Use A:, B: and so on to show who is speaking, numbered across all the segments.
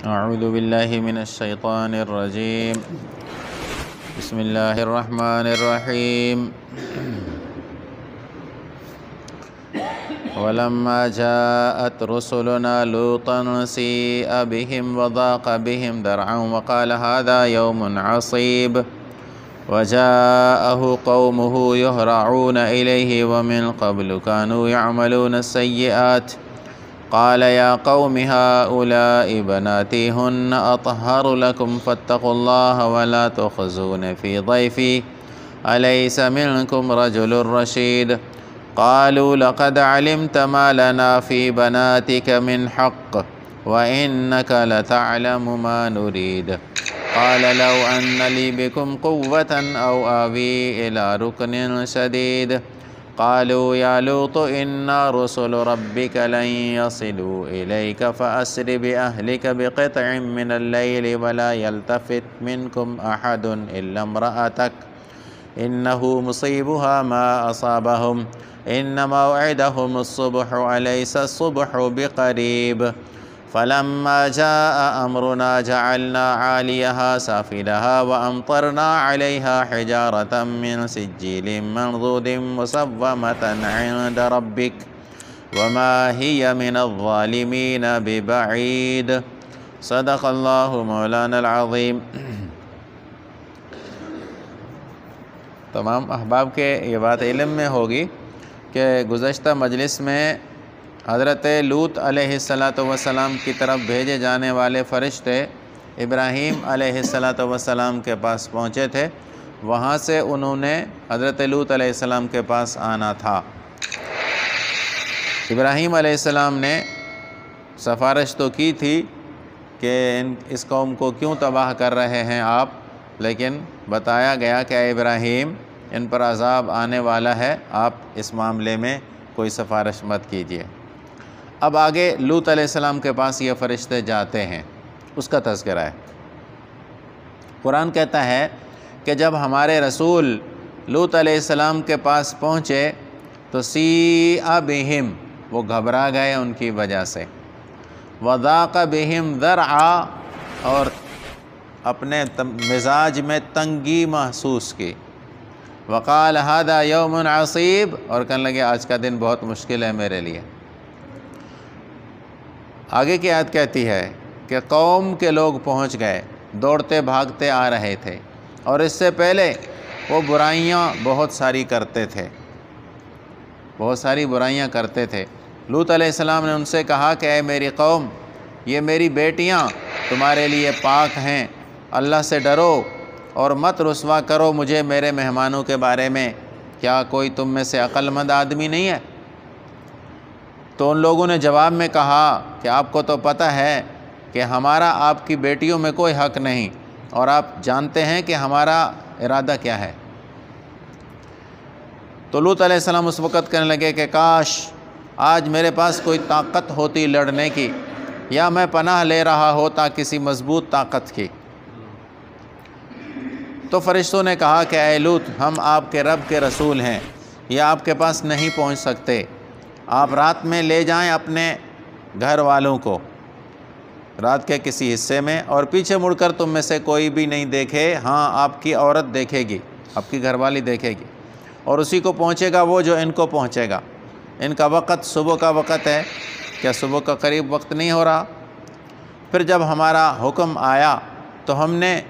A: اعوذ باللہ من الشیطان الرجیم بسم اللہ الرحمن الرحیم ولما جاءت رسلنا لوطا سيء بهم وضاق بهم ذرعا وقال هذا يوم عصيب وجاءه قومه يهرعون إليه ومن قبل كانوا يعملون السيئات قال يا قوم هؤلاء بناتي هن أطهر لكم فاتقوا الله ولا تخزون في ضيفي أليس منكم رجل رشيد قالوا لقد علمت ما لنا في بناتك من حق وإنك لتعلم ما نريد قال لو أن لي بكم قوة أو آوي إلى ركن شديد قالوا يا لوط إنا رسل ربك لن يصلوا إليك فأسر بأهلك بقطع من الليل ولا يلتفت منكم أحد إلا امرأتك إنه مصيبها ما أصابهم إن موعدهم الصبح أليس الصبح بقريب فلما جاء أمرنا جعلنا عاليها سافلها وأمطرنا عليها حجارة من سجيل منضود مسومة عند ربك وما هي من الظالمين ببعيد صدق الله مولانا العظيم۔ تمام احباب کے یہ بات علم میں ہوگی کہ گزشتہ مجلس میں حضرت لوط علیہ السلام کی طرف بھیجے جانے والے فرشتے ابراہیم علیہ السلام کے پاس پہنچے تھے، وہاں سے انہوں نے حضرت لوط علیہ السلام کے پاس آنا تھا۔ ابراہیم علیہ السلام نے سفارش تو کی تھی کہ اس قوم کو کیوں تباہ کر رہے ہیں آپ، لیکن بتایا گیا کہ اے ابراہیم ان پر عذاب آنے والا ہے، آپ اس معاملے میں کوئی سفارش مت کیجیے۔ اب آگے لوط علیہ السلام کے پاس یہ فرشتے جاتے ہیں، اس کا تذکرہ ہے۔ قرآن کہتا ہے کہ جب ہمارے رسول لوط علیہ السلام کے پاس پہنچے تو سیء بہم، وہ گھبرا گئے ان کی وجہ سے، وضاق بہم ذرعا، اور اپنے مزاج میں تنگی محسوس کی، وقال هذا یوم عصیب، اور کہنے لگے آج کا دن بہت مشکل ہے میرے لیے۔ آگے کی آیت کہتی ہے کہ قوم کے لوگ پہنچ گئے، دوڑتے بھاگتے آ رہے تھے، اور اس سے پہلے وہ برائیاں بہت ساری کرتے تھے، بہت ساری برائیاں کرتے تھے۔ لوط علیہ السلام نے ان سے کہا کہ اے میری قوم، یہ میری بیٹیاں تمہارے لیے پاک ہیں، اللہ سے ڈرو اور مت رسوا کرو مجھے میرے مہمانوں کے بارے میں، کیا کوئی تم میں سے عقل مند آدمی نہیں ہے؟ تو ان لوگوں نے جواب میں کہا کہ آپ کو تو پتہ ہے کہ ہمارا آپ کی بیٹیوں میں کوئی حق نہیں، اور آپ جانتے ہیں کہ ہمارا ارادہ کیا ہے۔ تو لوط علیہ السلام اس وقت کہنے لگے کہ کاش آج میرے پاس کوئی طاقت ہوتی لڑنے کی، یا میں پناہ لے رہا ہوتا کسی مضبوط طاقت کی۔ تو فرشتوں نے کہا کہ اے لوط، ہم آپ کے رب کے رسول ہیں، یہ آپ کے پاس نہیں پہنچ سکتے، آپ رات میں لے جائیں اپنے گھر والوں کو رات کے کسی حصے میں، اور پیچھے مڑ کر تم میں سے کوئی بھی نہیں دیکھے، ہاں آپ کی عورت دیکھے گی، آپ کی گھر والی دیکھے گی، اور اسی کو پہنچے گا وہ جو ان کو پہنچے گا۔ ان کا وقت صبح کا وقت ہے، کیا صبح کا قریب وقت نہیں ہو رہا؟ پھر جب ہمارا حکم آیا تو ہم نے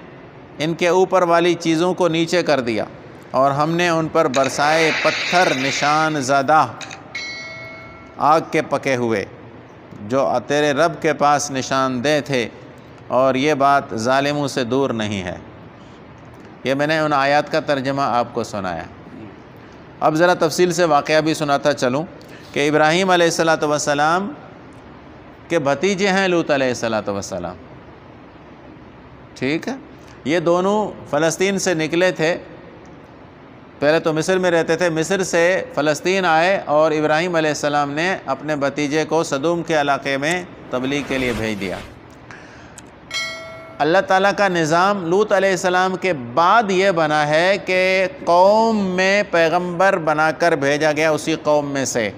A: ان کے اوپر والی چیزوں کو نیچے کر دیا، اور ہم نے ان پر برسائے پتھر نشان زدہ آگ کے پکے ہوئے، جو تیرے رب کے پاس نشان دہ تھے، اور یہ بات ظالموں سے دور نہیں ہے۔ یہ میں نے ان آیات کا ترجمہ آپ کو سنایا۔ اب ذرا تفصیل سے واقعہ بھی سناتا چلوں کہ ابراہیم علیہ السلام کے بھتیجے ہیں لوط علیہ السلام، ٹھیک ہے؟ یہ دونوں فلسطین سے نکلے تھے، پہلے تو مصر میں رہتے تھے، مصر سے فلسطین آئے، اور ابراہیم علیہ السلام نے اپنے بھتیجے کو سدوم کے علاقے میں تبلیغ کے لیے بھیج دیا۔ اللہ تعالیٰ کا نظام لوط علیہ السلام کے بعد یہ بنا ہے کہ قوم میں پیغمبر بنا کر بھیجا گیا، اسی قوم میں سے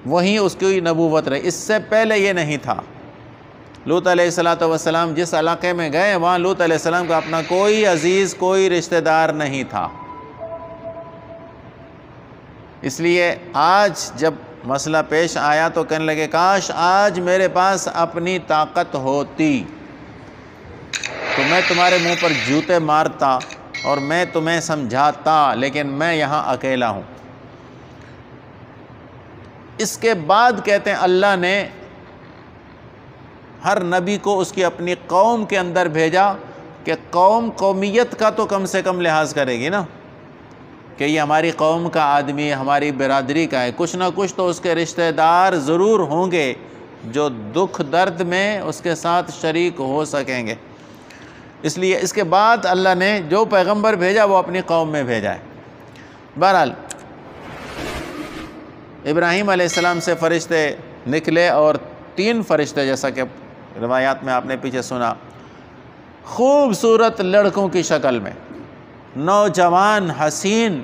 A: وہیں اس کی نبوت رہی، اس سے پہلے یہ نہیں تھا۔ لوط علیہ السلام جس علاقے میں گئے وہاں لوط علیہ السلام کا اپنا کوئی عزیز کوئی رشتہ دار نہیں تھا۔ اس لیے آج جب مسئلہ پیش آیا تو کہنے لگے کاش آج میرے پاس اپنی طاقت ہوتی تو میں تمہارے منہ پر جوتے مارتا اور میں تمہیں سمجھاتا، لیکن میں یہاں اکیلا ہوں۔ اس کے بعد کہتے ہیں اللہ نے ہر نبی کو اس کی اپنی قوم کے اندر بھیجا کہ قومیت کا تو کم سے کم لحاظ کرے گی نا، کہ یہ ہماری قوم کا آدمی، ہماری برادری کا ہے، کچھ نہ کچھ تو اس کے رشتہ دار ضرور ہوں گے جو دکھ درد میں اس کے ساتھ شریک ہو سکیں گے۔ اس لیے اس کے بعد اللہ نے جو پیغمبر بھیجا وہ اپنی قوم میں بھیجا ہے۔ بہرحال ابراہیم علیہ السلام سے فرشتے نکلے اور 3 فرشتے، جیسا کہ روایات میں آپ نے پیچھے سنا، خوبصورت لڑکوں کی شکل میں، نوجوان حسین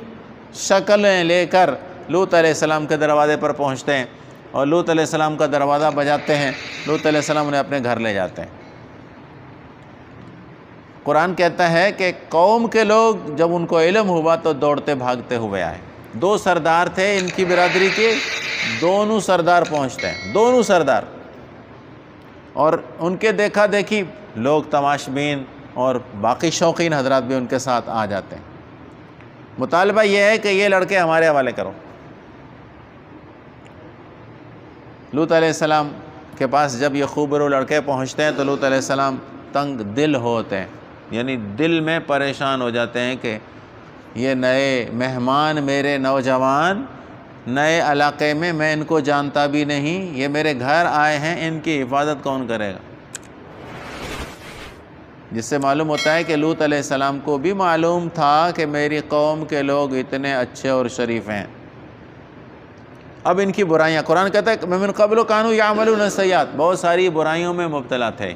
A: شکلیں لے کر لوط علیہ السلام کے دروازے پر پہنچتے ہیں اور لوط علیہ السلام کا دروازہ بجاتے ہیں، لوط علیہ السلام انہیں اپنے گھر لے جاتے ہیں۔ قرآن کہتا ہے کہ قوم کے لوگ جب ان کو علم ہوا تو دوڑتے بھاگتے ہوئے آئے۔ 2 سردار تھے ان کی برادری کے، دونوں سردار پہنچتے ہیں، دونوں سردار، اور ان کے دیکھا دیکھی لوگ تماشبین اور باقی شوقین حضرات بھی ان کے ساتھ آ جاتے ہیں۔ مطالبہ یہ ہے کہ یہ لڑکے ہمارے حوالے کرو۔ لوط علیہ السلام کے پاس جب یہ خوبرو لڑکے پہنچتے ہیں تو لوط علیہ السلام تنگ دل ہوتے ہیں، یعنی دل میں پریشان ہو جاتے ہیں کہ یہ نئے مہمان میرے نوجوان نئے علاقے میں ان کو جانتا بھی نہیں، یہ میرے گھر آئے ہیں، ان کی حفاظت کون کرے گا؟ جس سے معلوم ہوتا ہے کہ لوط علیہ السلام کو بھی معلوم تھا کہ میری قوم کے لوگ اتنے اچھے اور شریف ہیں۔ اب ان کی برائیاں، قرآن کہتا ہے کہ من قبل کانوا یعملون السیئات، بہت ساری برائیوں میں مبتلا تھے۔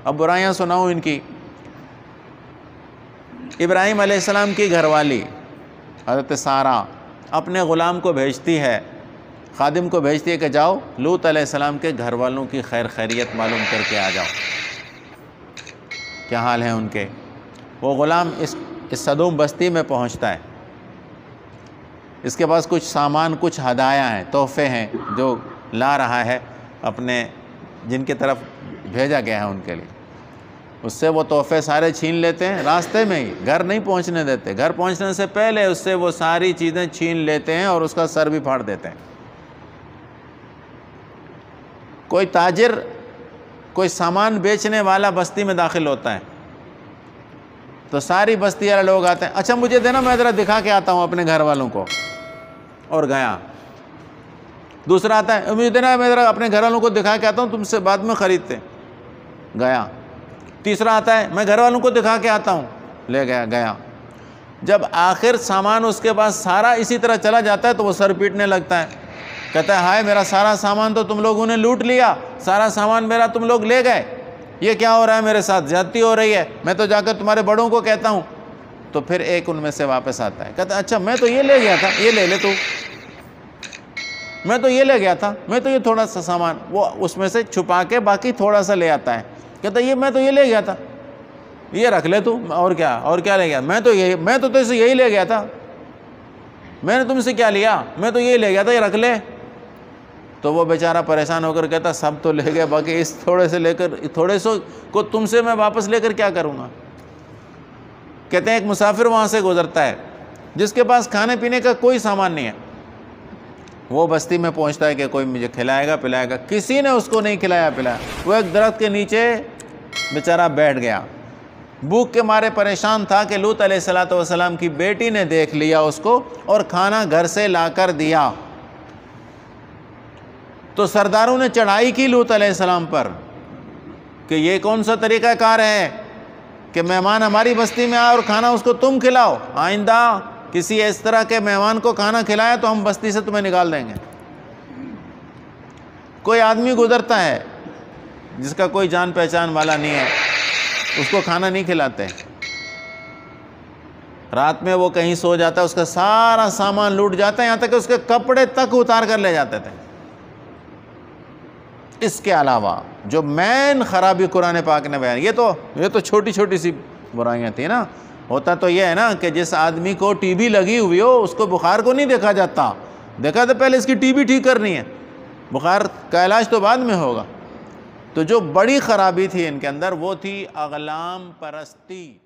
A: اب برائیاں سناؤں ان کی۔ ابراہیم علیہ السلام کی گھر والی حضرت سارہ اپنے غلام کو بھیجتی ہے، خادم کو بھیجتی ہے کہ جاؤ لوط علیہ السلام کے گھر والوں کی خیر خیریت معلوم کر کے آ جاؤ، کیا حال ہیں ان کے۔ وہ غلام اس صدوم بستی میں پہنچتا ہے، اس کے پاس کچھ سامان، کچھ ہدایہ ہیں، تحفے ہیں جو لا رہا ہے اپنے جن کی طرف بھیجا گیا ہے ان کے لیے۔ اس سے وہ تحفے سارے چھین لیتے ہیں، راستے میں ہی، گھر نہیں پہنچنے دیتے، گھر پہنچنے سے پہلے اس سے وہ ساری چیزیں چھین لیتے ہیں اور اس کا سر بھی پھاڑ دیتے ہیں۔ کوئی تاجر، کوئی سامان بیچنے والا بستی میں داخل ہوتا ہے تو ساری بستی والے لوگ آتے ہیں، اچھا مجھے دینا، میں ذرا دکھا کے آتا ہوں اپنے گھر والوں کو، اور گیا۔ دوسرا آتا ہے، مجھے دینا، میں ذرا اپنے گھر والوں کو دکھا کے آتا ہوں، تم سے بعد میں خریدتے، گیا۔ تیسرا آتا ہے، میں گھر والوں کو دکھا کے آتا ہوں، لے گیا، گیا۔ جب آخر سامان اس کے پاس سارا اسی طرح چلا جاتا ہے تو وہ سر پیٹنے لگتا ہے، کہتا ہے ہائے میرا سارا سامان تو تم لوگوں نے لوٹ لیا، سارا سامان میرا تم لوگ لے گئے، یہ کیا ہو رہا ہے میرے ساتھ، زیادتی ہو رہی ہے، میں تو جا کر تمہارے بڑوں کو کہتا ہوں۔ تو پھر ایک ان میں سے واپس آتا ہے، کہتا ہے اچھا میں تو یہ لے گیا تھا، یہ لے لے تو، میں تو یہ لے گیا تھا، میں تو یہ تھوڑا سا سامان، وہ اس میں سے چھپا کے باقی تھوڑا سا لے آتا ہے، کہتا ہے یہ میں تو یہ لے گیا تھا، یہ رکھ لے تو، اور کیا لے گیا، میں تو تجھ سے یہی لے گیا تھا، میں نے تم سے کیا لیا، میں تو یہی لے گیا تھا، یہ رکھ لے۔ تو وہ بیچارہ پریشان ہو کر کہتا سب تو لے گئے، باقی اس تھوڑے سے لے کر، تھوڑے سو کو تم سے میں واپس لے کر کیا کروں گا۔ کہتے ہیں ایک مسافر وہاں سے گزرتا ہے جس کے پاس کھانے پینے کا کوئی سامان نہیں ہے، وہ بستی میں پہنچتا ہے کہ کوئی مجھے کھلائے گا پلائے گا، کسی نے اس کو نہیں کھلایا پلایا، وہ ایک درخت کے نیچے بیچارہ بیٹھ گیا، بھوک کے مارے پریشان تھا کہ لوط علیہ السلام کی بیٹی نے دیکھ لیا اس کو اور کھانا گھر سے لا کر دیا۔ تو سرداروں نے چڑھائی کی لوط علیہ السلام پر کہ یہ کون سا طریقہ کار ہے کہ مہمان ہماری بستی میں آئے اور کھانا اس کو تم کھلاؤ، آئندہ کسی اس طرح کے مہمان کو کھانا کھلایا تو ہم بستی سے تمہیں نکال دیں گے۔ کوئی آدمی گزرتا ہے جس کا کوئی جان پہچان والا نہیں ہے، اس کو کھانا نہیں کھلاتے، رات میں وہ کہیں سو جاتا ہے، اس کا سارا سامان لوٹ جاتا ہے، یہاں تک کہ اس کے کپڑے تک اتار کر لے جاتے تھے۔ اس کے علاوہ جو مین خرابی قرآن پاک نے بیان، یہ تو چھوٹی چھوٹی سی برائیاں تھیں نا. ہوتا تو یہ ہے نا کہ جس آدمی کو ٹی بی لگی ہوئی ہو اس کو بخار کو نہیں دیکھا جاتا، دیکھا تو پہلے اس کی ٹی بی ٹھیک کرنی ہے، بخار کا علاج تو بعد میں ہوگا. تو جو بڑی خرابی تھی ان کے اندر وہ تھی اغلام پرستی.